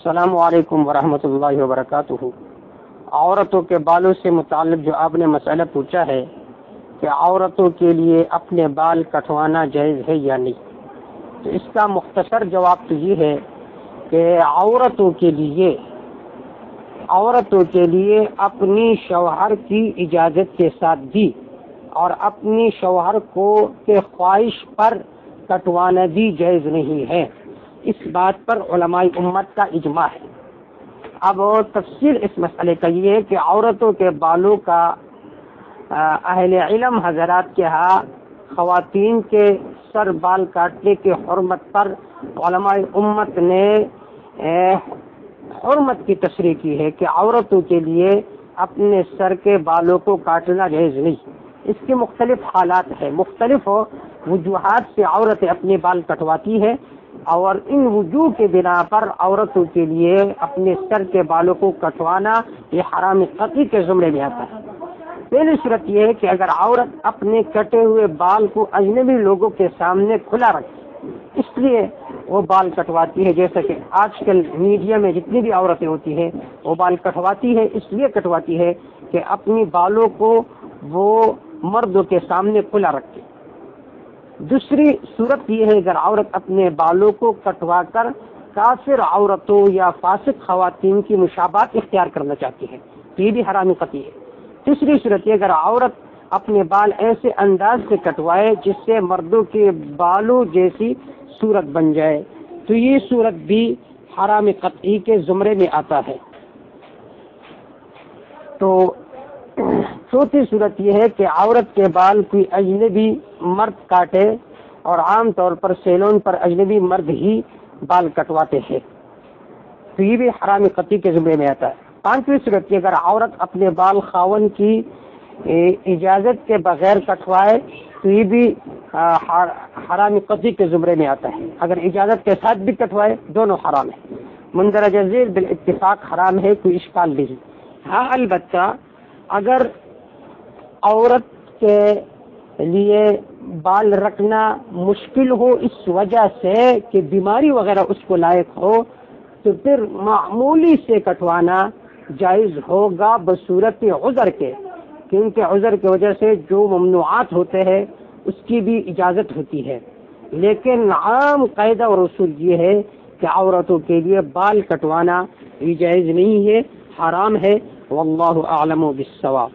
السلام علیکم ورحمۃ اللہ وبرکاتہ۔ عورتوں کے بالوں سے متعلق جو آپ نے مسئلہ پوچھا ہے کہ عورتوں کے لیے اپنے بال کٹوانا جائز ہے یا نہیں، تو اس کا مختصر جواب تو یہ ہے کہ عورتوں کے لیے اپنی شوہر کی اجازت کے ساتھ بھی اور اپنی شوہر کے خواہش پر کٹوانا بھی جائز نہیں ہے۔ اس بات پر علماء امت کا اجماع ہے۔ اب تفصیل اس مسئلے کا یہ ہے کہ عورتوں کے بالوں کا اہل علم حضرات کے ہاں خواتین کے سر بال کاٹنے کی حرمت پر علماء امت نے حرمت کی تشریح کی ہے کہ عورتوں کے لیے اپنے سر کے بالوں کو کاٹنا جائز نہیں۔ اس کے مختلف حالات ہیں، مختلف وجوہات سے عورتیں اپنے بال کٹواتی ہے، اور ان وجوہ کے بنا پر عورتوں کے لیے اپنے سر کے بالوں کو کٹوانا یہ حرام قطعی کے زمرے میں آتا ہے۔ پہلی صورت یہ ہے کہ اگر عورت اپنے کٹے ہوئے بال کو اجنبی لوگوں کے سامنے کھلا رکھے، اس لیے وہ بال کٹواتی ہے، جیسا کہ آج کل میڈیا میں جتنی بھی عورتیں ہوتی ہیں وہ بال کٹواتی ہے، اس لیے کٹواتی ہے کہ اپنی بالوں کو وہ مردوں کے سامنے کھلا رکھے۔ دوسری صورت یہ ہے اگر عورت اپنے بالوں کو کٹوا کر کافر عورتوں یا فاسق خواتین کی مشابہت اختیار کرنا چاہتی ہے، تو یہ بھی حرام قطعی ہے۔ تیسری صورت یہ اگر عورت اپنے بال ایسے انداز سے کٹوائے جس سے مردوں کے بالوں جیسی صورت بن جائے، تو یہ صورت بھی حرام قطعی کے زمرے میں آتا ہے۔ تو چوتھی صورت یہ ہے کہ عورت کے بال کوئی اجنبی مرد کاٹے، اور عام طور پر سیلون پر اجنبی مرد ہی بال کٹواتے ہیں، تو یہ بھی حرام قطعی کے زمرے میں آتا ہے۔ پانچویں صورت یہ اگر عورت اپنے بال خاوند کی اجازت کے بغیر کٹوائے تو یہ بھی حرام قطعی کے زمرے میں آتا ہے۔ اگر اجازت کے ساتھ بھی کٹوائے دونوں حرام ہے، مندرجہ ذیل بالاتفاق حرام ہے، کوئی اشکال نہیں۔ ہاں البتہ اگر عورت کے لیے بال رکھنا مشکل ہو اس وجہ سے کہ بیماری وغیرہ اس کو لائق ہو، تو پھر معمولی سے کٹوانا جائز ہوگا بصورت عذر کے، کیونکہ عذر کی وجہ سے جو ممنوعات ہوتے ہیں اس کی بھی اجازت ہوتی ہے۔ لیکن عام قاعدہ اور اصول یہ ہے کہ عورتوں کے لیے بال کٹوانا جائز نہیں ہے، حرام ہے۔ واللہ اعلم بالصواب۔